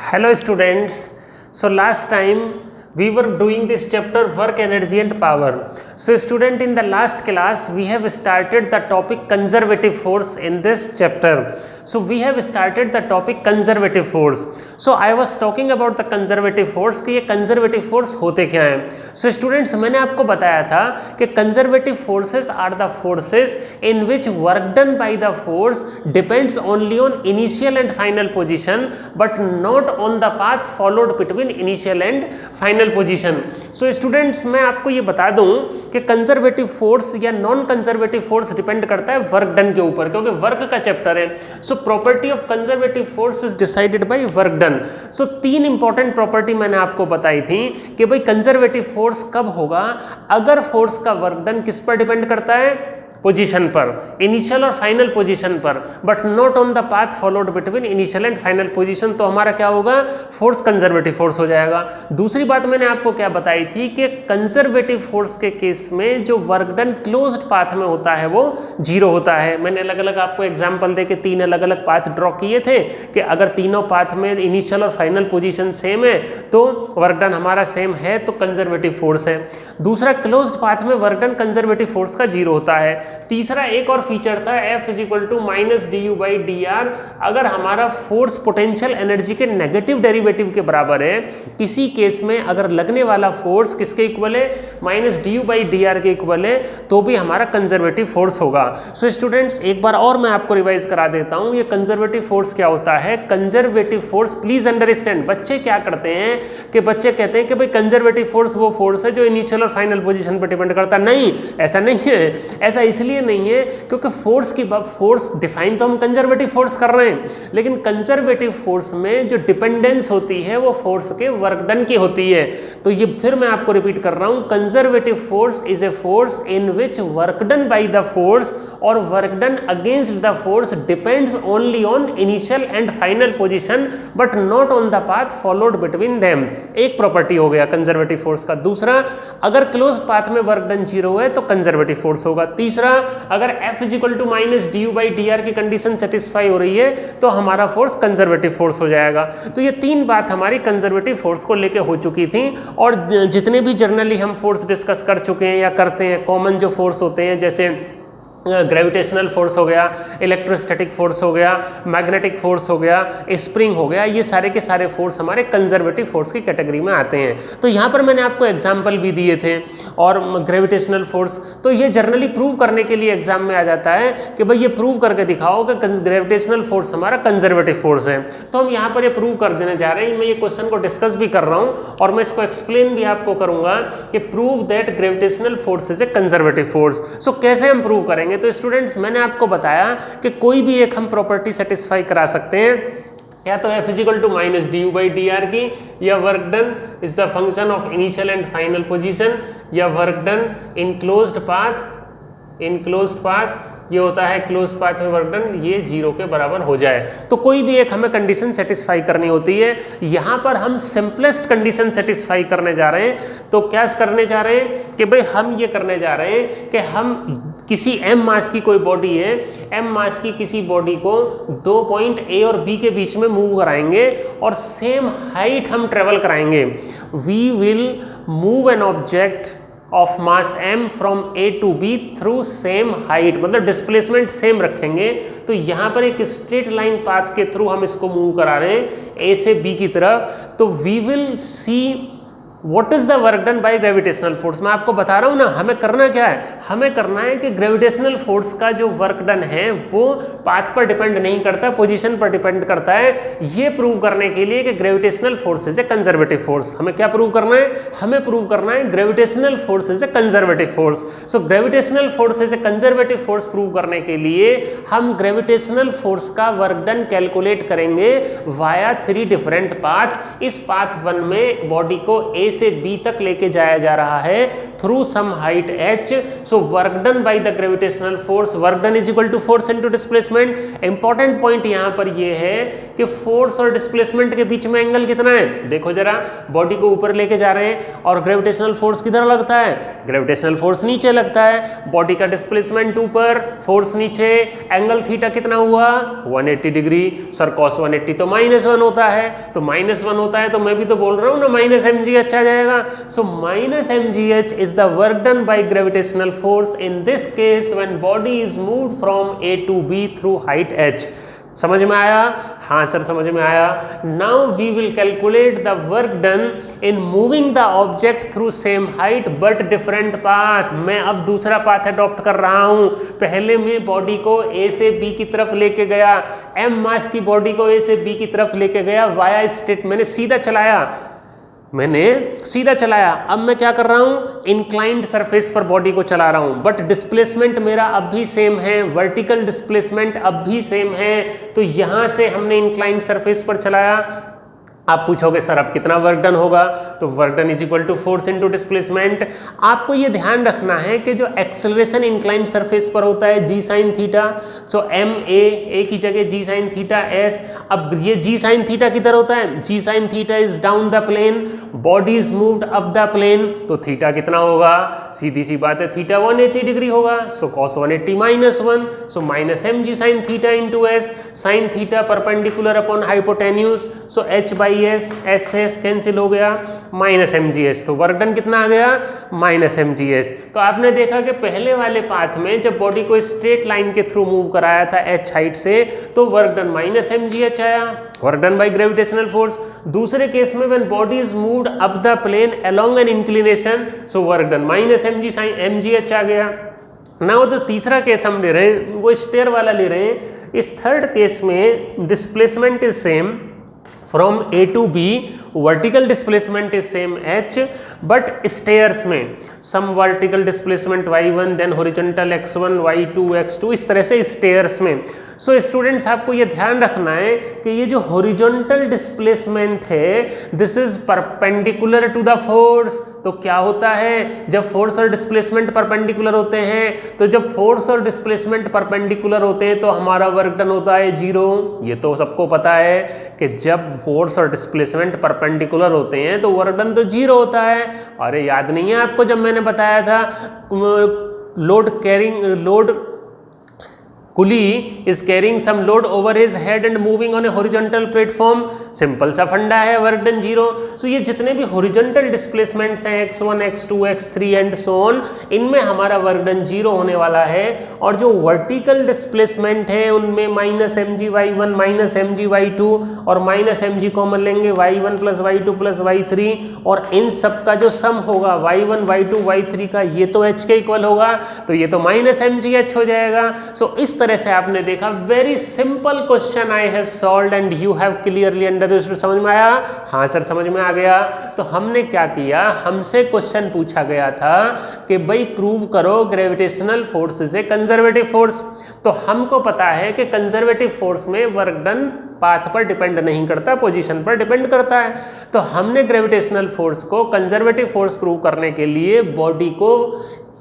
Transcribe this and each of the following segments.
Hello students. So last time we were doing this chapter work, energy and power. So student, in the last class we have started the topic conservative force in this chapter. So we have started the topic conservative force. So I was talking about the conservative force कि ये conservative force होते क्या हैं. So students, मैंने आपको बताया था कि conservative forces are the forces in which work done by the force depends only on initial and final position but not on the path followed between initial and final position. So students, मैं आपको ये बता दूं कि conservative force या non conservative force depend करता है work done के ऊपर, क्योंकि वर्क का चैप्टर है. So property of conservative force is decided by work done. So तीन इंपॉर्टेंट प्रॉपर्टी मैंने आपको बताई थी कि भाई कंजर्वेटिव फोर्स कब होगा, अगर फोर्स का वर्क डन किस पर डिपेंड करता है, पोजीशन पर, इनिशियल और फाइनल पोजीशन पर, but not on the path followed between initial and final position, तो हमारा क्या होगा, फोर्स कंजर्वेटिव फोर्स हो जाएगा. दूसरी बात मैंने आपको क्या बताई थी कि कंजर्वेटिव फोर्स के केस में जो वर्क डन क्लोज्ड पाथ में होता है वो जीरो होता है. मैंने अलग अलग आपको एग्जांपल दे के तीन अलग अलग पाथ ड्रॉ किए थे कि अगर तीनों पाथ में इनिशियल और फाइनल पोजीशन सेम है तो वर्क डन हमारा सेम है, तो कंजर्वेटिव फोर्स है. दूसरा, क्लोज्ड पाथ में वर्क डन कंजर्वेटिव फोर्स का जीरो होता है. तीसरा एक और फीचर था F equal to minus D you by D R. अगर हमारा फोर्स पोटेंशियल एनर्जी के नेगेटिव डेरिवेटिव के बराबर है, किसी केस में अगर लगने वाला फोर्स किसके इक्वल है, minus D you by D R के इक्वल है, तो भी हमारा कंजर्वेटिव फोर्स होगा. सो स्टूडेंट्स, एक बार और मैं आपको रिवाइज करा देता हूं ये कंजर्वेटिव फोर्स क्या होता है. कंजर्वेटिव फोर्स, प्लीज अंडरस्टैंड, बच्चे क्या करते हैं कि बच्चे कहते हैं कि भाई कंजर्वेटिव फोर्स वो फोर्स है जो इनिशियल और फाइनल पोजीशन पर डिपेंड करता है. नहीं, ऐसा नहीं है. ऐसा इसलिए नहीं है क्योंकि फोर्स डिफाइन तो हम कंजर्वेटिव फोर्स कर रहे हैं, लेकिन कंजर्वेटिव फोर्स में जो डिपेंडेंस होती है वो फोर्स के वर्क डन की होती है. तो ये फिर मैं आपको रिपीट कर रहा हूं, conservative force is a force in which work done by the force और work done against the force depends only on initial and final position but not on the path followed between them. एक property हो गया conservative force का. दूसरा, अगर close path में work done zero है तो कंजर्वेटिव फोर्स होगा. तीसरा, अगर F is equal to minus D you by D r की कंडीशन सेटिस्फाई हो रही है तो हमारा फोर्स कंजर्वेटिव फोर्स हो जाएगा. तो ये तीन बात हमारी कंजर्वेटिव फोर्स को लेके हो चुकी थी. और जितने भी जर्नली हम फोर्स डिस्कस कर चुके हैं या करते हैं, कॉमन जो फोर्स होते हैं जैसे ग्रेविटेशनल फोर्स हो गया, इलेक्ट्रोस्टैटिक फोर्स हो गया, मैग्नेटिक फोर्स हो गया, स्प्रिंग हो गया, ये सारे के सारे फोर्स हमारे कंजर्वेटिव फोर्स की कैटेगरी में आते हैं. तो यहाँ पर मैंने आपको एग्जांपल भी दिए थे. और ग्रेविटेशनल फोर्स तो ये जनरली प्रूव करने के लिए एग्जाम में आ जाता है कि भाई ये प्रूव करके दिखाओ कि ग्रेविटेशनल फोर्स हमारा कंजर्वेटिव फोर्स है. तो हम यहाँ पर ये प्रूव कर देने जा रहे हैं. मैं ये क्वेश्चन को डिस्कस भी कर रहा हूँ और मैं इसको एक्सप्लेन भी आपको करूँगा कि prove that gravitational force is a conservative force. So कैसे हम प्रूव करेंगे. तो स्टूडेंट्स, मैंने आपको बताया कि कोई भी एक हम प्रॉपर्टी सेटिस्फाई करा सकते हैं, या तो F equal to minus D you by D r की, या work done is the function of initial and final position, या work done in closed path ये होता है क्लोज पाथ में वर्क डन, ये जीरो के बराबर हो जाए. तो कोई भी एक हमें कंडीशन सेटिस्फाई करनी होती है. यहाँ पर हम सिंपलेस्ट कंडीशन सेटिस्फाई करने जा रहे हैं. तो क्या करने जा रहे हैं कि भाई हम ये करने जा रहे हैं कि हम किसी m मास की कोई बॉडी है, m मास की किसी बॉडी को दो पॉइंट A और B के बीच में मूव कराएंगे और सेम हाइट हम ट्रेवल कराएंगे. We will move an object of mass m फ्रॉम A to B through same height, मतलब डिस्प्लेसमेंट सेम रखेंगे. तो यहाँ पर एक स्ट्रेट लाइन पाथ के थ्रू हम इसको मूव करा रहे हैं A से B की तरफ. तो we will see what is the work done by gravitational force. मैं आपको बता रहा हूँ ना, हमें करना क्या है, हमें करना है कि ग्रेविटेशनल फोर्स का जो वर्क डन है वो पाथ पर डिपेंड नहीं करता, पोजीशन पर डिपेंड करता है. ये प्रूव करने के लिए कि gravitational force is a conservative force. हमें क्या प्रूव करना है, हमें प्रूव करना है gravitational force is a conservative force. So gravitational force is a conservative force prove करने के लिए हम ग्रेविटेशनल फोर्स का वर्क डन कैलकुलेट करेंगे वाया थ्री डिफरेंट पाथ. इस पाथ वन में बॉडी को A से बी तक लेके जाया जा रहा है through some height h। So work done by the gravitational force, work done is equal to force into displacement. Important point यहां पर ये है कि फोर्स और डिस्प्लेसमेंट के बीच में एंगल कितना है, देखो जरा, बॉडी को ऊपर लेके जा रहे हैं और ग्रेविटेशनल फोर्स किधर लगता है, ग्रेविटेशनल फोर्स नीचे लगता है, बॉडी का डिस्प्लेसमेंट ऊपर, फोर्स नीचे, एंगल थीटा कितना हुआ 180 डिग्री। सर cos 180 तो -1 होता है, तो -1 होता है तो मैं भी तो बोल रहा हूं ना -mgh आ जाएगा। So -mgh is the work done by gravitational force in this case when body is moved from A to B through height h। समझ में आया? हाँ सर समझ में आया। Now we will calculate the work done in moving the object through same height but different path. मैं अब दूसरा पाथ अडॉप्ट कर रहा हूं। पहले मैं बॉडी को ए से बी की तरफ लेके गया, m मास की बॉडी को ए से बी की तरफ लेके गया वाया स्टेट, मैंने सीधा चलाया। अब मैं क्या कर रहा हूं, इंक्लाइंड सरफेस पर बॉडी को चला रहा हूं, बट डिस्प्लेसमेंट मेरा अब भी सेम है, वर्टिकल डिस्प्लेसमेंट अब भी सेम है। तो यहां से हमने इंक्लाइंड सरफेस पर चलाया। आप पूछोगे सर अब कितना वर्क डन होगा, तो work done is equal to force into displacement. आपको ये ध्यान रखना है कि जो एक्सेलरेशन इंक्लाइंड सरफेस पर होता है g sine theta, so m a की जगह जी साइन थीटा एस। अब ये जी साइन थीटा किधर होता है, g sine theta is down the plane, body is moved up the plane, तो थीटा कितना होगा, सीधी सी बात है थीटा 180 डिग्री होगा। सो cos 180 -1, so -mg sin theta into S, sine theta perpendicular upon hypotenuse, so h by S cancel हो गया, -mgh। तो work done कितना आ गया, -mgh। तो आपने देखा कि पहले वाले पाथ में जब बॉडी को स्ट्रेट लाइन के थ्रू मूव कराया था h हाइट से, तो वर्क डन -mgh आया, work done by gravitational force. दूसरे केस में when body is moved up the plane along an inclination, so work done -mgh आ गया। नाउ तो तीसरा केस हम ले रहे हैं, वो स्टेयर वाला ले रहे हैं। इस थर्ड केस में displacement is same from A to B, vertical displacement is same h, but stairs में some vertical displacement y1 then horizontal x1 y2 x2 इस तरह से stairs में। सो स्टूडेंट्स आपको ये ध्यान रखना है कि ये जो horizontal displacement है this is perpendicular to the force। तो क्या होता है जब फोर्स और डिस्प्लेसमेंट परपेंडिकुलर होते हैं, तो जब फोर्स और डिस्प्लेसमेंट परपेंडिकुलर होते हैं तो हमारा वर्क डन होता है 0। ये तो सबको पता है कि जब फोर्स और डिस्प्लेसमेंट परपेंडिकुलर होते हैं तो वर्क डन तो 0 होता है। अरे याद नहीं है आपको जब मैंने बताया था load coolie is carrying some load over his head and moving on a horizontal platform, simple सा फंडा है, वर्क डन 0। सो ये जितने भी हॉरिजॉन्टल डिस्प्लेसमेंट्स हैं x1 x2 x3 and so on, इनमें हमारा वर्क डन 0 होने वाला है। और जो वर्टिकल डिस्प्लेसमेंट है उनमें -mgy1 -mgy2 और -mg कॉमन लेंगे, y1 + y2 + y3, और इन सब का जो सम होगा y1 y2 y3 का, ये तो h के इक्वल होगा, तो ये तो -mgh हो जाएगा। सो इस तरह से आपने देखा, very simple question I have solved and you have clearly understood. समझ में आया? हाँ सर समझ में आ गया। तो हमने क्या किया, हमसे क्वेश्चन पूछा गया था कि भाई प्रूव करो gravitational force is a conservative force. तो हमको पता है कि कंजर्वेटिव फोर्स में वर्क डन पाथ पर डिपेंड नहीं करता, पोजीशन पर डिपेंड करता है। तो हमने ग्रेविटेशनल फोर्स को कंजर्वेटिव फोर्स प्रूव करने के लिए बॉडी को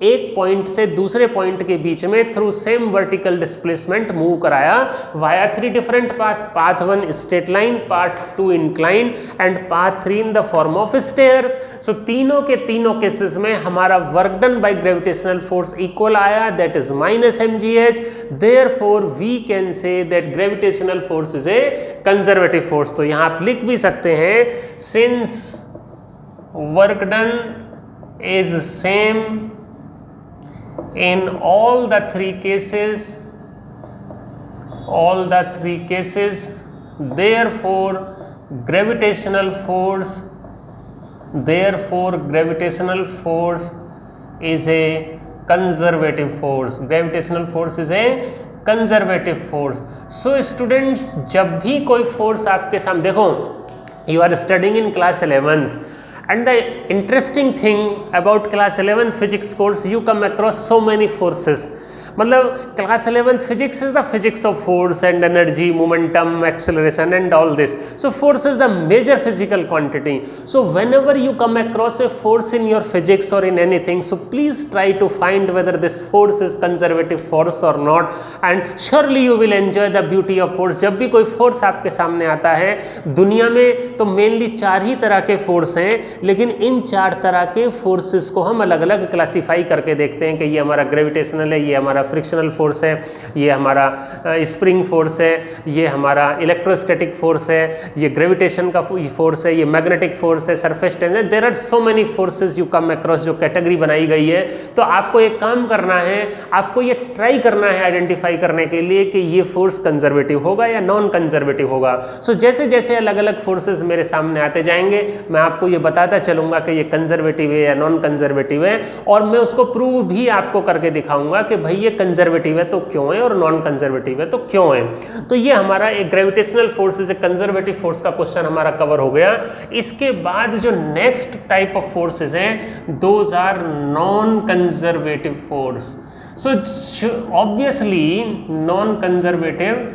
एक पॉइंट से दूसरे पॉइंट के बीच में through same vertical displacement move कराया via 3 different path. Path 1 straight line, path 2 incline and path 3 in the form of stairs. So तीनों के तीनों केसेस में हमारा work done by gravitational force equal आया, that is -mgh। Therefore we can say that gravitational force is a conservative force. तो यहाँ आप लिख भी सकते हैं, since work done is same in all the three cases, therefore gravitational force is a conservative force. Gravitational force is a conservative force. So students, जब भी कोई फोर्स आपके सामने, देखो you are studying in class 11th, and the interesting thing about class 11th physics course, you come across so many forces, मतलब class 11th physics is the physics of force and energy, momentum, acceleration and all this. So force is the major physical quantity. So whenever you come across a force in your physics or in anything, so please try to find whether this force is conservative force or not, and surely you will enjoy the beauty of force. जब भी कोई force आपके सामने आता है, दुनिया में तो मेनली 4 ही तरह के फोर्स हैं, लेकिन इन 4 तरह के फोर्सेस को हम अलग अलग क्लासीफाई करके देखते हैं कि ये हमारा ग्रेविटेशनल है, ये हमारा फ्रिक्शनल फोर्स है, ये हमारा स्प्रिंग फोर्स है, ये हमारा इलेक्ट्रोस्टैटिक फोर्स है, ये ग्रेविटेशन का फोर्स है, ये मैग्नेटिक फोर्स है, surface tension. There are so many forces you come across, जो कैटेगरी बनाई गई है. तो आपको एक काम करना है, आपको ये ट्राई करना है आइडेंटिफाई करने के लिए कि ये फोर्स कंजर्वेटिव होगा या नॉन कंजर्वेटिव होगा. सो जैसे जैसे अलग अलग फोर्सेस मेरे सामने आते जाएंगे, मैं आपको ये बताता चलूंगा कि ये कंजर्वेटिव है या नॉन कंजर्वेटिव है, और मैं उसको प्रूव भी आपको करके दिखाऊंगा कि भाई ये कंजर्वेटिव है तो क्यों है और नॉन कंजर्वेटिव है तो क्यों है. तो ये हमारा एक ग्रेविटेशनल फोर्स से कंजर्वेटिव फोर्स का क्वेश्चन हमारा कवर हो गया. इसके बाद जो नेक्स्ट टाइप ऑफ फोर्सेस हैं, those are non conservative force. So obviously non conservative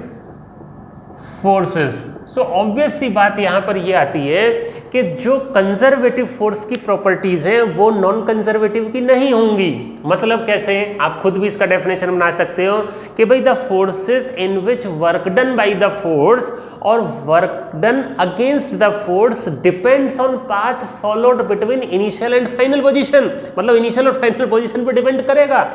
forces. So obvious सी बात यहाँ पर ये आती है कि जो कंजर्वेटिव फोर्स की प्रॉपर्टीज हैं वो नॉन कंजर्वेटिव की नहीं होंगी. मतलब कैसे, आप खुद भी इसका डेफिनेशन बना सकते हो कि भाई the forces in which work done by the force और work done against the force depends on path followed between initial and final position. मतलब इनिशियल और फाइनल पोजीशन पे डिपेंड करेगा,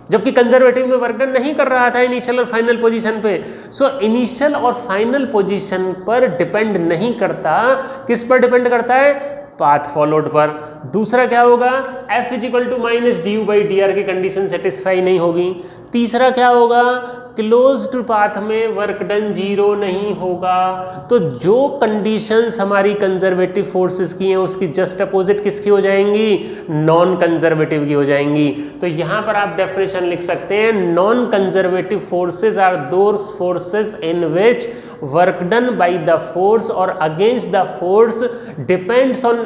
जबकि कंजर्वेटिव में वर्क डन नहीं कर रहा था इनिशियल और फाइनल पोजीशन पे. सो इनिशियल और फाइनल पोजीशन पर डिपेंड नहीं करता, किस पर डिपेंड करता है, पाथ फॉलोड पर. दूसरा क्या होगा, F = -du/dr की कंडीशन सेटिस्फाई नहीं होगी. तीसरा क्या होगा, क्लोज्ड पाथ में वर्क डन 0 नहीं होगा. तो जो कंडीशंस हमारी कंजर्वेटिव फोर्सेस की हैं उसकी जस्ट अपोजिट किसकी हो जाएंगी, नॉन कंजर्वेटिव की हो जाएंगी. तो यहां पर आप डेफिनेशन लिख सकते हैं, non conservative forces are those forces in which work done by the force or against the force depends on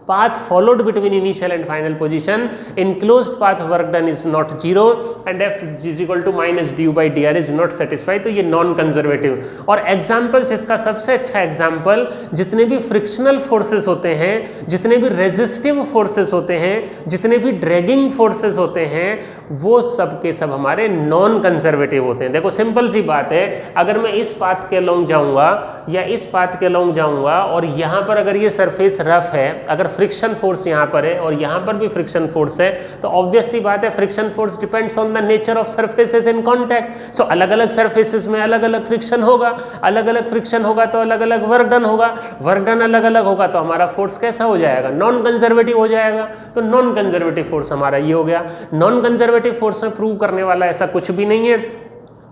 path followed between initial and final position. In closed path work done is not 0 and F = -du/dr is not satisfied. तो ये non conservative. और examples इसका सबसे अच्छा example, जितने भी frictional forces होते हैं, जितने भी रेजिस्टिव फोर्सेस होते हैं, जितने भी ड्रैगिंग फोर्सेस होते हैं, वो सब के सब हमारे नॉन कंजर्वेटिव होते हैं. देखो सिंपल सी बात है, अगर मैं इस पाथ के लॉन्ग जाऊंगा या इस पाथ के लॉन्ग जाऊंगा और यहाँ पर अगर ये सरफेस रफ है, अगर फ्रिक्शन फोर्स यहाँ पर है और यहाँ पर भी फ्रिक्शन फोर्स है, तो ऑब्वियस सी बात है friction force depends on the nature of surfaces in contact. So अलग अलग सरफेसेस में अलग अलग फ्रिक्शन होगा, अलग अलग फ्रिक्शन होगा तो अलग अलग वर्क डन होगा, वर्क डन अलग अलग होगा तो हमारा फोर्स कैसा हो जाएगा, नॉन कंजर्वेटिव हो जाएगा. तो नॉन कंजर्वेटिव फोर्स हमारा ये हो गया. नॉन कंजर्वेटिव फोर्स में प्रूव करने वाला ऐसा कुछ भी नहीं है,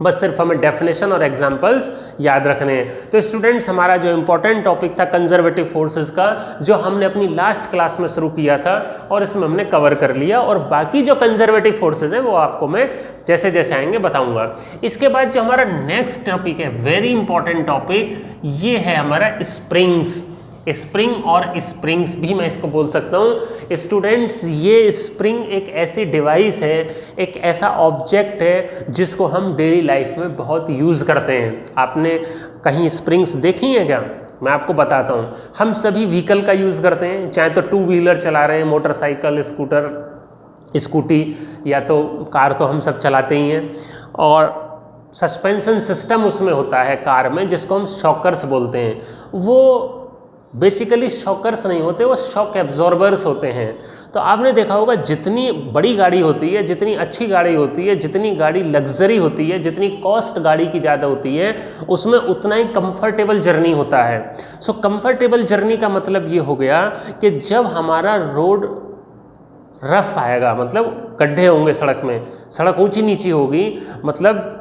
बस सिर्फ हमें डेफिनेशन और एग्जांपल्स याद रखने हैं. तो स्टूडेंट्स, हमारा जो इंपॉर्टेंट टॉपिक था कंजर्वेटिव फोर्सेस का, जो हमने अपनी लास्ट क्लास में शुरू किया था और इसमें हमने कवर कर लिया, और बाकी जो कंजर्वेटिव फोर्सेस हैं वो आपको मैं जैसे जैसे आएंगे बताऊंगा. इसके बाद जो हमारा नेक्स्ट टॉपिक है, वेरी इंपॉर्टेंट टॉपिक, ये है हमारा स्प्रिंग्स. स्प्रिंग और स्प्रिंग्स भी मैं इसको बोल सकता हूँ. स्टूडेंट्स, ये स्प्रिंग एक ऐसी डिवाइस है, एक ऐसा ऑब्जेक्ट है जिसको हम डेली लाइफ में बहुत यूज़ करते हैं. आपने कहीं स्प्रिंग्स देखी हैं क्या? मैं आपको बताता हूँ. हम सभी व्हीकल का यूज़ करते हैं, चाहे तो 2 व्हीलर चला रहे हैं, मोटरसाइकिल, स्कूटर, स्कूटी, या तो कार तो हम सब चलाते ही हैं. और सस्पेंशन सिस्टम उसमें होता है कार में, जिसको हम शॉकर्स बोलते हैं. वो बेसिकली शॉकर्स नहीं होते, वो शॉक एब्जॉर्बर्स होते हैं. तो आपने देखा होगा, जितनी बड़ी गाड़ी होती है, जितनी अच्छी गाड़ी होती है, जितनी गाड़ी लग्जरी होती है, जितनी कॉस्ट गाड़ी की ज़्यादा होती है, उसमें उतना ही कंफर्टेबल जर्नी होता है. सो कंफर्टेबल जर्नी का मतलब ये हो गया कि जब हमारा रोड रफ आएगा, मतलब गड्ढे होंगे सड़क में, सड़क ऊंची नीची होगी, मतलब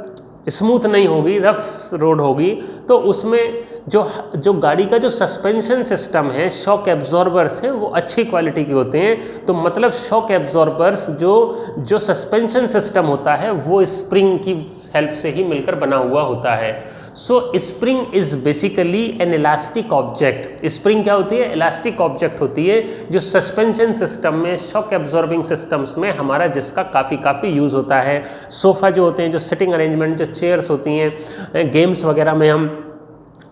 स्मूथ नहीं होगी, रफ रोड होगी, तो उसमें जो गाड़ी का जो सस्पेंशन सिस्टम है, शॉक एब्जॉर्बर्स हैं, वो अच्छी क्वालिटी के होते हैं. तो मतलब शॉक एब्जॉर्बर्स जो सस्पेंशन सिस्टम होता है वो स्प्रिंग की हेल्प से ही मिलकर बना हुआ होता है। सो spring is basically N elastic object. Spring क्या होती है? इलास्टिक ऑब्जेक्ट होती है जो सस्पेंशन सिस्टम में, शॉक एब्जॉर्बिंग सिस्टम्स में हमारा जिसका काफ़ी यूज़ होता है। सोफ़ा जो होते हैं, जो सिटिंग अरेंजमेंट, जो चेयर्स होती हैं, गेम्स वगैरह में हम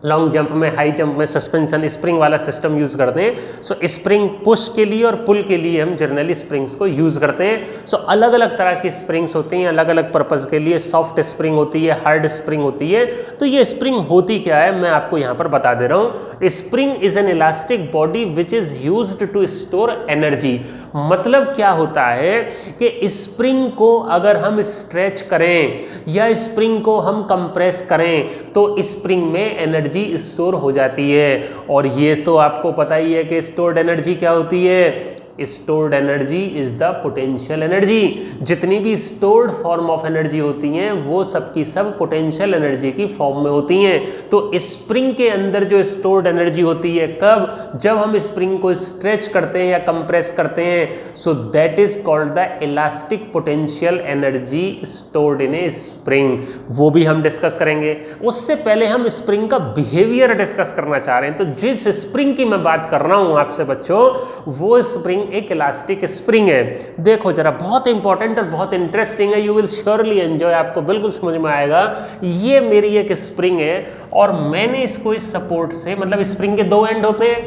लॉन्ग जंप में, हाई जंप में सस्पेंशन स्प्रिंग वाला सिस्टम यूज़ करते हैं। सो स्प्रिंग पुश के लिए और पुल के लिए हम जनरली स्प्रिंग्स को यूज़ करते हैं। सो अलग अलग तरह की स्प्रिंग्स होती हैं, अलग अलग पर्पज़ के लिए। सॉफ्ट स्प्रिंग होती है, हार्ड स्प्रिंग होती है। तो ये स्प्रिंग होती क्या है मैं आपको यहाँ पर बता दे रहा हूँ। Spring is an elastic body which is used to store energy. मतलब क्या होता है कि स्प्रिंग को अगर हम स्ट्रेच करें या स्प्रिंग को हम कंप्रेस करें तो स्प्रिंग में एनर्जी स्टोर हो जाती है। और ये तो आपको पता ही है कि स्टोर्ड एनर्जी क्या होती है। Stored energy is the potential energy. जितनी भी स्टोर्ड फॉर्म ऑफ एनर्जी होती हैं वो सब की सब पोटेंशियल एनर्जी की फॉर्म में होती हैं। तो स्प्रिंग के अंदर जो स्टोर्ड एनर्जी होती है, कब? जब हम स्प्रिंग को स्ट्रेच करते हैं या कंप्रेस करते हैं। So that is called the elastic potential energy stored in A spring. वो भी हम डिस्कस करेंगे। उससे पहले हम स्प्रिंग का बिहेवियर डिस्कस करना चाह रहे हैं। तो जिस स्प्रिंग की मैं बात कर रहा हूं आपसे बच्चों, वो स्प्रिंग एक इलास्टिक स्प्रिंग है। देखो जरा, बहुत इंपॉर्टेंट और बहुत इंटरेस्टिंग है। यू विल श्योरली एंजॉय, आपको बिल्कुल समझ में आएगा। ये मेरी एक स्प्रिंग है और मैंने इसको इस सपोर्ट से, मतलब स्प्रिंग के दो एंड होते हैं,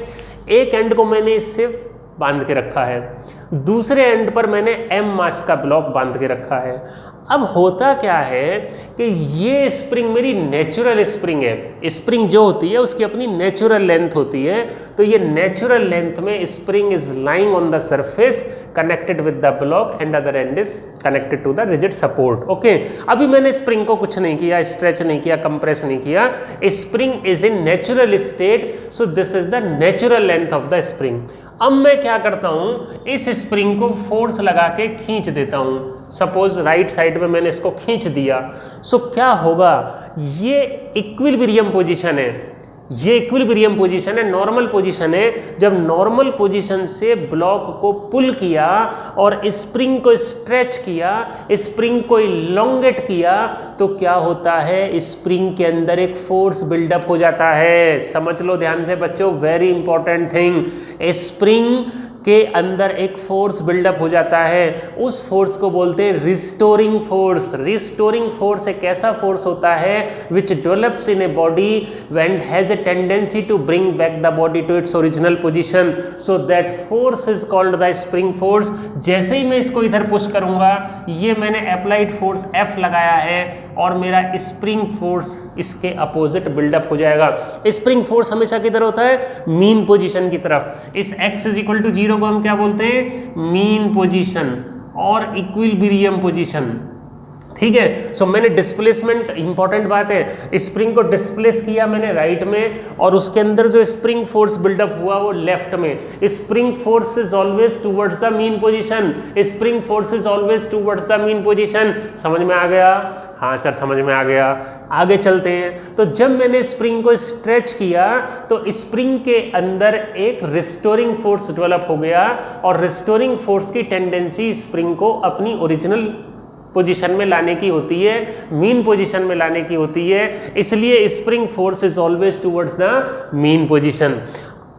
एक एंड को मैंने इससे बांध के रखा है, दूसरे एंड पर मैंने एम मास का ब्लॉक बांध के रखा है। अब होता क्या है कि ये स्प्रिंग मेरी नेचुरल स्प्रिंग है। स्प्रिंग जो होती है उसकी अपनी नेचुरल लेंथ होती है। तो ये नेचुरल लेंथ में spring is lying on the surface connected with the block and other end is connected to the rigid support. Okay, अभी मैंने स्प्रिंग को कुछ नहीं किया, स्ट्रेच नहीं किया, कंप्रेस नहीं किया। Spring is in natural state, so this is the natural length of the spring. अब मैं क्या करता हूं, इस स्प्रिंग को फोर्स लगा के खींच देता हूं। सपोज राइट साइड में मैंने इसको खींच दिया। सो क्या होगा, ये इक्विलिब्रियम पोजीशन है। ये इक्विलिब्रियम पोजीशन है, नॉर्मल पोजीशन है। जब नॉर्मल पोजीशन से ब्लॉक को पुल किया और स्प्रिंग को स्ट्रेच किया, स्प्रिंग को इलोंगेट किया, तो क्या होता है, स्प्रिंग के अंदर एक फोर्स बिल्डअप हो जाता है। समझ लो ध्यान से बच्चों, वेरी इंपॉर्टेंट थिंग। स्प्रिंग के अंदर एक फोर्स बिल्डअप हो जाता है। उस फोर्स को बोलते हैं रिस्टोरिंग फोर्स। रिस्टोरिंग फोर्स एक ऐसा फोर्स होता है which develops in a body and has a tendency to bring back the body to its original position. So that force is called the spring force. जैसे ही मैं इसको इधर push करूंगा, ये मैंने अप्लाइड फोर्स F लगाया है और मेरा स्प्रिंग फोर्स इसके अपोजिट बिल्डअप हो जाएगा। स्प्रिंग फोर्स हमेशा किधर होता है, मीन पोजीशन की तरफ। इस x = 0 को हम क्या बोलते हैं, मीन पोजीशन और इक्विलिब्रियम पोजीशन। ठीक है। सो मैंने डिस्प्लेसमेंट, इंपॉर्टेंट बात है, स्प्रिंग को डिस्प्लेस किया मैंने राइट में और उसके अंदर जो स्प्रिंग फोर्स बिल्डअप हुआ वो लेफ्ट में। Spring force is always towards the mean position. Spring force is always towards the mean position. समझ में आ गया? हाँ सर समझ में आ गया। आगे चलते हैं। तो जब मैंने स्प्रिंग को स्ट्रेच किया तो स्प्रिंग के अंदर एक रिस्टोरिंग फोर्स डेवलप हो गया और रिस्टोरिंग फोर्स की टेंडेंसी स्प्रिंग को अपनी ओरिजिनल पोजीशन में लाने की होती है, मीन पोजीशन में लाने की होती है। इसलिए spring force is always towards the mean position.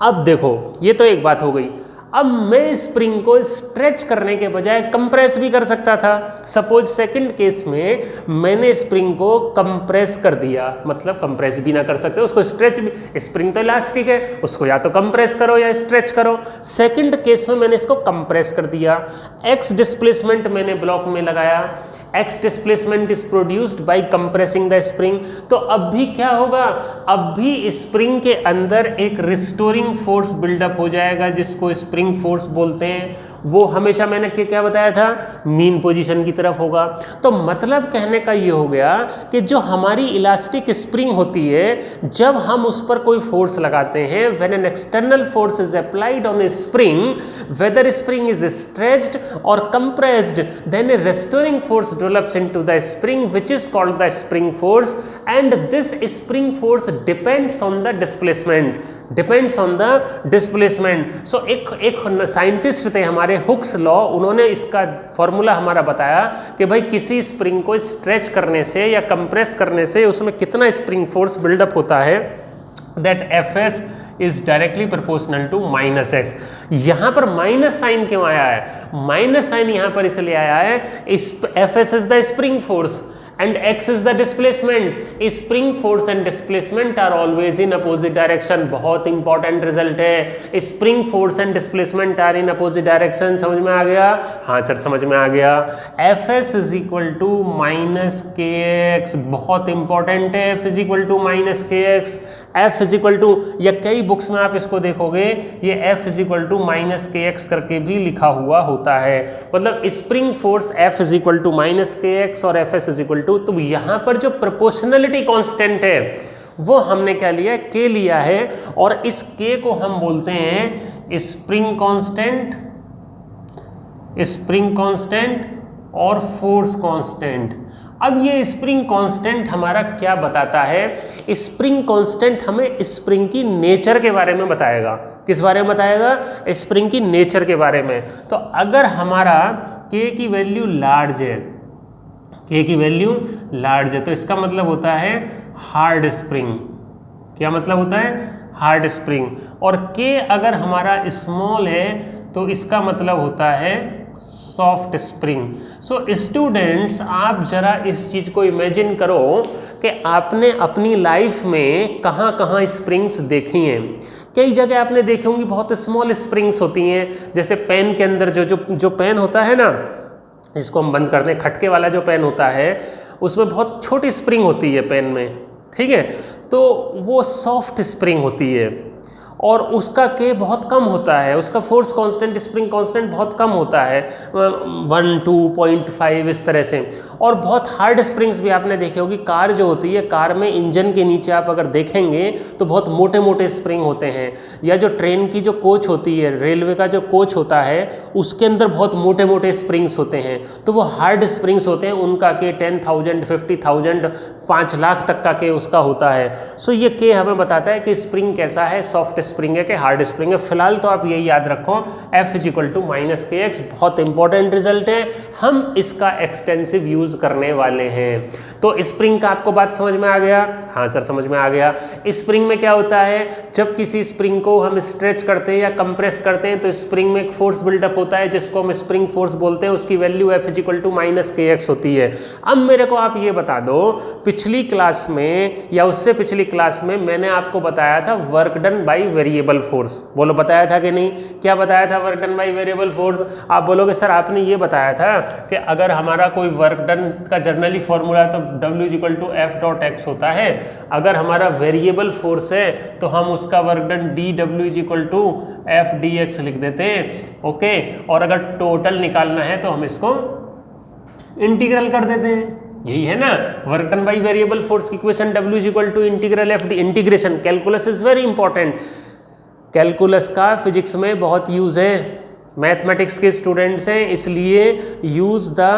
अब देखो, ये तो एक बात हो गई। अब मैं स्प्रिंग को स्ट्रेच करने के बजाय कंप्रेस भी कर सकता था। सपोज सेकंड केस में मैंने स्प्रिंग को कंप्रेस कर दिया, मतलब कंप्रेस भी ना कर सकते, उसको स्ट्रेच भी। स्प्रिंग तो इलास्टिक है, उसको या तो कंप्रेस करो या स्ट्रेच करो। सेकंड केस में मैंने इसको कंप्रेस कर दिया। एक्स डिस्प्लेसमेंट मैंने ब्लॉक में लगाया। X displacement is produced by compressing the spring. तो अब भी क्या होगा, अब भी स्प्रिंग के अंदर एक रिस्टोरिंग फोर्स बिल्डअप हो जाएगा जिसको स्प्रिंग फोर्स बोलते हैं। वो हमेशा मैंने क्या बताया था, मीन पोजीशन की तरफ होगा। तो मतलब कहने का ये हो गया कि जो हमारी इलास्टिक स्प्रिंग होती है, जब हम उस पर कोई फोर्स लगाते हैं, when an external force is applied on a spring, whether spring is stretched और compressed, then a restoring force develops into the spring which is called the spring force and this spring force depends on the displacement, depends on the displacement. So एक scientist थे हमारे, Hooke's law, उन्होंने इसका formula हमारा बताया कि भाई किसी स्प्रिंग को स्ट्रेच करने से या कंप्रेस करने से उसमें कितना स्प्रिंग फोर्स बिल्डअप होता है, that F is directly proportional to minus x. यहाँ पर माइनस साइन क्यों आया है? माइनस साइन यहाँ पर इसलिए आया है, F S is the spring force and x is the displacement. Spring force and displacement are always in opposite direction. बहुत इंपॉर्टेंट रिजल्ट है, spring force and displacement are in opposite direction. समझ में आ गया? हाँ सर समझ में आ गया। F S is equal to minus के एक्स, बहुत इंपॉर्टेंट है, F is equal to minus के X. F is equal to, या कई बुक्स में आप इसको देखोगे ये F is equal to minus के एक्स करके भी लिखा हुआ होता है, मतलब spring force F is equal to minus के एक्स और F S is equal to. तो यहाँ पर जो प्रोपोर्शनलिटी कांस्टेंट है वो हमने क्या लिया है? के लिया है, और इस के को हम बोलते हैं स्प्रिंग कांस्टेंट, स्प्रिंग कांस्टेंट और फोर्स कांस्टेंट। अब ये स्प्रिंग कांस्टेंट हमारा क्या बताता है? स्प्रिंग कांस्टेंट हमें स्प्रिंग की नेचर के बारे में बताएगा। किस बारे में बताएगा? स्प्रिंग की नेचर के बारे में। तो अगर हमारा के की वैल्यू लार्ज है, के की वैल्यू लार्ज है, तो इसका मतलब होता है हार्ड स्प्रिंग। क्या मतलब होता है? Hard spring. और के अगर हमारा स्मॉल है तो इसका मतलब होता है सॉफ्ट स्प्रिंग। सो स्टूडेंट्स, आप जरा इस चीज को इमेजिन करो कि आपने अपनी लाइफ में कहाँ कहाँ स्प्रिंग्स देखी हैं। कई जगह आपने देखी होंगी बहुत स्मॉल स्प्रिंग्स होती हैं, जैसे पेन के अंदर जो पेन होता है ना, इसको हम बंद करते हैं, खटके वाला जो पेन होता है उसमें बहुत छोटी स्प्रिंग होती है पेन में, ठीक है, तो वो सॉफ्ट स्प्रिंग होती है और उसका के बहुत कम होता है, उसका फोर्स कांस्टेंट, स्प्रिंग कांस्टेंट बहुत कम होता है, 1, 2.5 इस तरह से। और बहुत हार्ड स्प्रिंग्स भी आपने देखे होगी, कार जो होती है, कार में इंजन के नीचे आप अगर देखेंगे तो बहुत मोटे मोटे स्प्रिंग होते हैं, या जो ट्रेन की जो कोच होती है, रेलवे का जो कोच होता है, उसके अंदर बहुत मोटे मोटे स्प्रिंग्स होते हैं, तो वो हार्ड स्प्रिंग्स होते हैं, उनका के 10,000, 50,000, 5 लाख तक का के उसका होता है। सो ये के हमें बताता है कि स्प्रिंग कैसा है, सॉफ्ट स्प्रिंग है कि हार्ड स्प्रिंग है। फिलहाल तो आप यही याद रखो, F is equal to minus के एक्स, बहुत इंपॉर्टेंट रिजल्ट है, हम इसका एक्सटेंसिव यूज करने वाले हैं। तो स्प्रिंग का आपको बात समझ में आ गया? हाँ सर समझ में आ गया। स्प्रिंग में क्या होता है, जब किसी स्प्रिंग को हम स्ट्रेच करते हैं या कंप्रेस करते हैं तो स्प्रिंग में एक फोर्स बिल्डअप होता है जिसको हम स्प्रिंग फोर्स बोलते हैं, उसकी value F is equal to minus के एक्स होती है। अब मेरे को आप ये बता दो, पिछली क्लास में या उससे पिछली क्लास में मैंने आपको बताया था work done by variable force, बोलो बताया था कि नहीं? क्या बताया था work done by variable force? आप बोलोगे सर आपने ये बताया था कि अगर हमारा कोई वर्क डन का जर्नली फॉर्मूला तो W is equal to F dot x होता है, अगर हमारा वेरिएबल फोर्स है तो हम उसका work done DW is equal to F d x लिख देते हैं, ओके। और अगर टोटल निकालना है तो हम इसको इंटीग्रल कर देते हैं, यही है ना work done by variable force की equation, W is equal to integral F d. Integration, calculus is very important, calculus का फिजिक्स में बहुत यूज है, मैथमेटिक्स के स्टूडेंट्स हैं इसलिए use the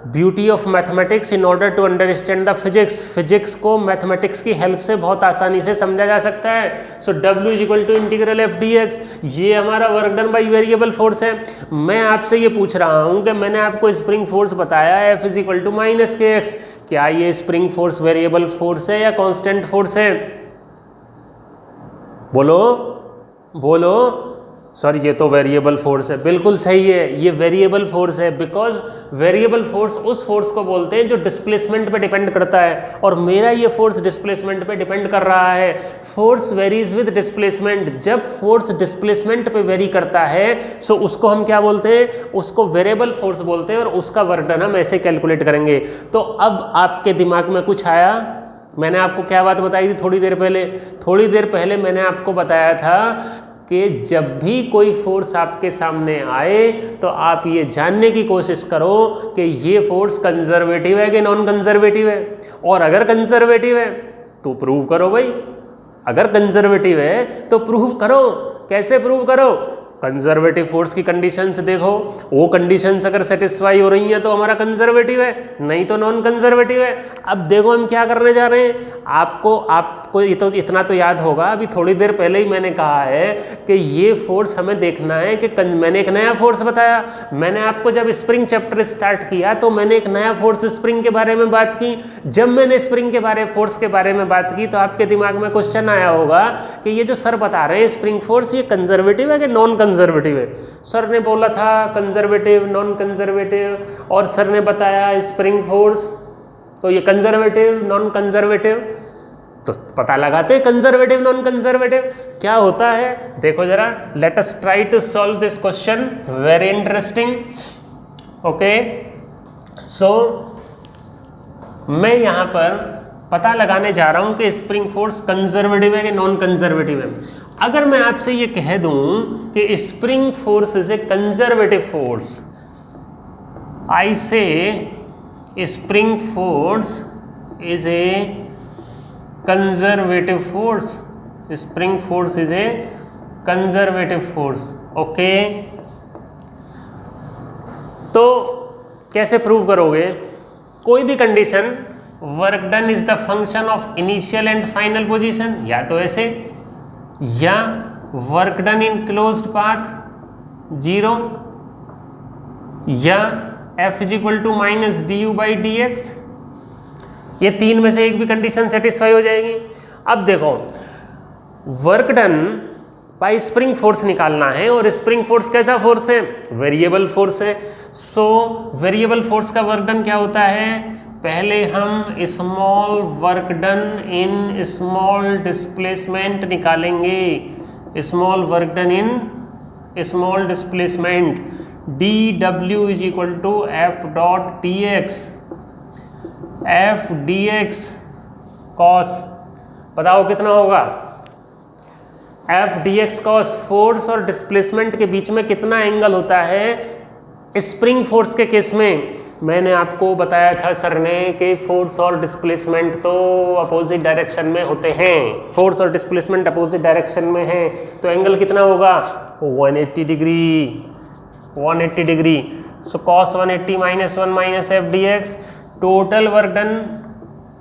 beauty of mathematics in order to understand the physics. Physics को mathematics की help से बहुत आसानी से समझा जा सकता है। So W is equal to integral F d x, ये हमारा work done by variable force है। मैं आपसे ये पूछ रहा हूँ कि मैंने आपको स्प्रिंग फोर्स बताया F is equal to minus के एक्स, क्या ये स्प्रिंग फोर्स वेरिएबल फोर्स है या कांस्टेंट फोर्स है? बोलो बोलो। सर ये तो वेरिएबल फोर्स है, बिल्कुल सही है, ये वेरिएबल फोर्स है, बिकॉज वेरिएबल फोर्स उस फोर्स को बोलते हैं जो डिस्प्लेसमेंट पे डिपेंड करता है, और मेरा ये फोर्स डिस्प्लेसमेंट पे डिपेंड कर रहा है। फोर्स वेरीज विद डिस्प्लेसमेंट, जब फोर्स डिस्प्लेसमेंट पे वेरी करता है सो उसको हम क्या बोलते हैं? उसको वेरिएबल फोर्स बोलते हैं, और उसका वर्क डन हम ऐसे कैलकुलेट करेंगे। तो अब आपके दिमाग में कुछ आया? मैंने आपको क्या बात बताई थी थोड़ी देर पहले? थोड़ी देर पहले मैंने आपको बताया था कि जब भी कोई फोर्स आपके सामने आए तो आप ये जानने की कोशिश करो कि ये फोर्स कंजर्वेटिव है कि नॉन कंजर्वेटिव है, और अगर कंजर्वेटिव है तो प्रूव करो भाई, अगर कंजर्वेटिव है तो प्रूव करो। कैसे प्रूव करो? कंजर्वेटिव फोर्स की कंडीशंस देखो, वो कंडीशंस अगर सेटिस्फाई हो रही हैं तो हमारा कंजर्वेटिव है, नहीं तो नॉन कंजर्वेटिव है। अब देखो हम क्या करने जा रहे हैं, आपको इतना तो याद होगा, अभी थोड़ी देर पहले ही मैंने कहा है कि ये फोर्स हमें देखना है कि मैंने एक नया फोर्स बताया। मैंने आपको जब स्प्रिंग चैप्टर स्टार्ट किया तो मैंने एक नया फोर्स स्प्रिंग के बारे में बात की। जब मैंने स्प्रिंग के फोर्स के बारे में बात की तो आपके दिमाग में क्वेश्चन आया होगा कि ये जो सर बता रहे हैं स्प्रिंग फोर्स, ये कंजर्वेटिव है कि नॉन कंजर्वेटिव है। सर ने बोला था कंजर्वेटिव, नॉन कंजर्वेटिव, और सर ने बताया स्प्रिंग फोर्स, तो ये कंजर्वेटिव नॉन कंजर्वेटिव, तो पता लगाते हैं कंजर्वेटिव नॉन कंजर्वेटिव क्या होता है। देखो जरा, let us try to solve this question, very interesting. Okay, so मैं यहाँ पर पता लगाने जा रहा हूँ कि स्प्रिंग फोर्स कंजर्वेटिव है कि नॉन कंजर्वेटिव है। अगर मैं आपसे ये कह दूं कि spring force is a conservative force, I say spring force is a conservative force, spring force is a conservative force. Okay, तो कैसे प्रूव करोगे? कोई भी condition, work done is the function of initial and final position, या तो ऐसे, या work done in closed path 0, या F is equal to minus du/dx। ये तीन में से एक भी कंडीशन सेटिस्फाई हो जाएगी। अब देखो, work done by spring force निकालना है, और स्प्रिंग फोर्स कैसा फोर्स है? वेरिएबल फोर्स है। सो वेरिएबल फोर्स का वर्क डन क्या होता है? पहले हम small work done in small displacement निकालेंगे। Small work done in small displacement, dw is equal to F dot dx, F dx cos, बताओ कितना होगा? एफ dx कॉस, फोर्स और डिस्प्लेसमेंट के बीच में कितना एंगल होता है स्प्रिंग फोर्स के केस में? मैंने आपको बताया था सर ने कि फोर्स और डिस्प्लेसमेंट तो अपोजिट डायरेक्शन में होते हैं, फोर्स और डिस्प्लेसमेंट अपोजिट डायरेक्शन में है, तो एंगल कितना होगा? 180 degree, 180 degree. So cos 180 minus 1 minus F dx, total work done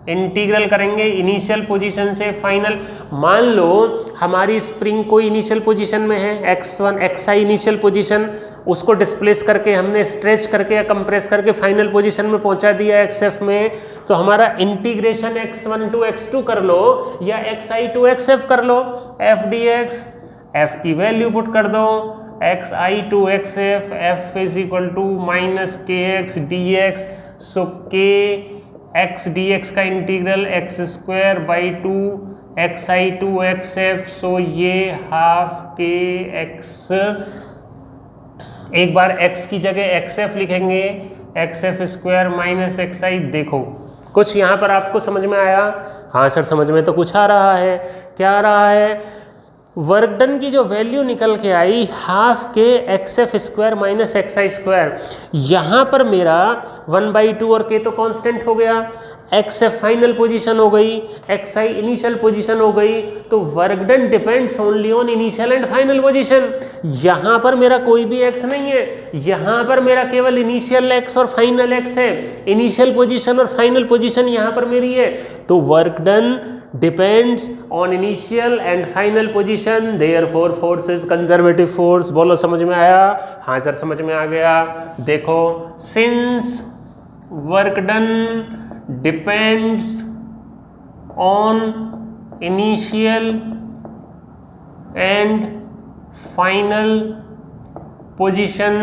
integral करेंगे इनिशियल पोजीशन से फाइनल। मान लो हमारी स्प्रिंग कोई इनिशियल पोजीशन में है, x1 xi इनिशियल पोजीशन, उसको डिस्प्लेस करके हमने स्ट्रेच करके या कंप्रेस करके फाइनल पोजीशन में पहुंचा दिया xf में, तो हमारा इंटीग्रेशन x1 टू x2 कर लो या xi टू xf कर लो। f dx, f की वैल्यू पुट कर दो, xi to xf, f is equal to minus kx dx। So k x dx का integral x square by 2 xi to xf, so ये हाफ के x, एक बार x की जगह xf लिखेंगे, xf स्क्वायर माइनस xi। देखो कुछ यहाँ पर आपको समझ में आया? हाँ सर समझ में तो कुछ आ रहा है। क्या आ रहा है? वर्क डन की जो वैल्यू निकल के आई हाफ के xf square minus xi square, यहाँ पर मेरा 1/2 और k तो कांस्टेंट हो गया, xf फाइनल पोजीशन हो गई, xi इनिशियल पोजीशन हो गई, तो work done depends only on initial and final position. यहाँ पर मेरा कोई भी x नहीं है, यहाँ पर मेरा केवल इनिशियल x और फाइनल x है, इनिशियल पोजीशन और फाइनल पोजीशन यहाँ पर मेरी है। तो work done depends on initial and final position, therefore force is conservative force. बोलो समझ में आया? हाँ सर समझ में आ गया। देखो, since work done depends on initial and final position,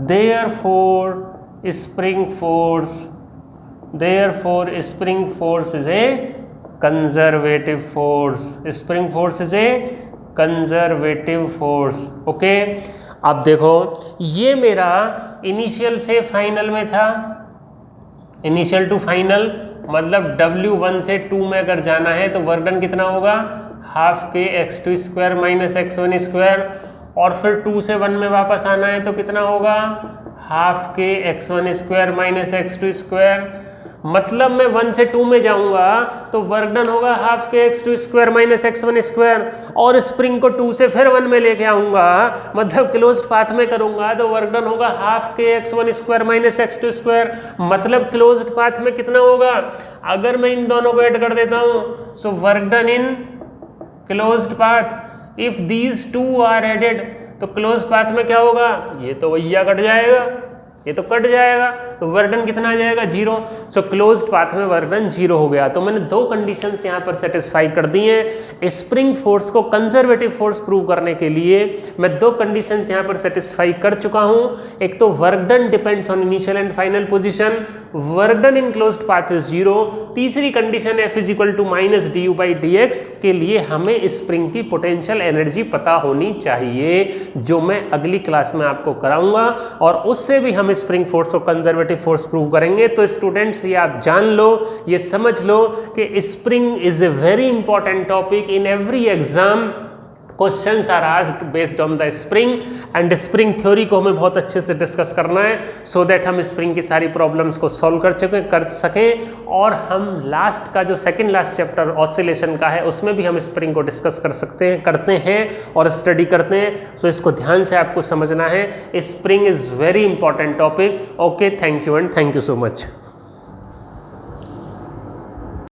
therefore spring force, therefore spring force is a conservative force, spring force is a conservative force. Okay, अब देखो ये मेरा इनिशियल से फाइनल में था, इनिशियल टू फाइनल मतलब W1 से 2 में अगर जाना है तो वर्क डन कितना होगा? हाफ के x2 square minus x1 square, और फिर 2 से 1 में वापस आना है तो कितना होगा? हाफ के x1 square minus x2 square. मतलब मैं 1 से 2 में जाऊंगा तो वर्क डन होगा हाफ के x2 square minus x1 square, और स्प्रिंग को 2 से फिर 1 में लेके आऊंगा, मतलब क्लोज्ड पाथ में करूंगा तो वर्क डन होगा हाफ के x1 square minus x2 square, मतलब क्लोज्ड पाथ में कितना होगा, अगर मैं इन दोनों को ऐड कर देता हूं, so work done in closed path, if these two are added, तो क्लोज्ड पाथ में क्या होगा, ये तो वैया कट जाएगा, ये तो कट जाएगा, तो वर्क डन कितना आ जाएगा, 0। सो क्लोज्ड पाथ में वर्क डन 0 हो गया। तो मैंने दो कंडीशंस यहाँ पर सेटिस्फाई कर दी हैं। स्प्रिंग फोर्स को कंजर्वेटिव फोर्स प्रूव करने के लिए मैं दो कंडीशंस यहाँ पर सेटिस्फाई कर चुका हूँ। एक तो work done depends on initial and final position, work done in closed path is 0। तीसरी condition F is equal to minus du/dx के लिए हमें स्प्रिंग की पोटेंशियल एनर्जी पता होनी चाहिए, जो मैं अगली क्लास में आपको कराऊंगा, और उससे भी हम स्प्रिंग फोर्स को कंजर्वेटिव फोर्स प्रूव करेंगे। तो स्टूडेंट्स ये आप जान लो, ये समझ लो कि spring is a very important topic in every exam. Questions are asked based on the spring, and spring theory को हमें बहुत अच्छे से डिस्कस करना है, सो दैट हम स्प्रिंग की सारी प्रॉब्लम्स को सॉल्व कर सकें, और हम लास्ट का जो सेकंड लास्ट चैप्टर ऑसिलेशन का है उसमें भी हम स्प्रिंग को डिस्कस करते हैं और स्टडी करते हैं। सो इसको ध्यान से आपको समझना है। Spring is very important topic. Okay, thank you and thank you so much.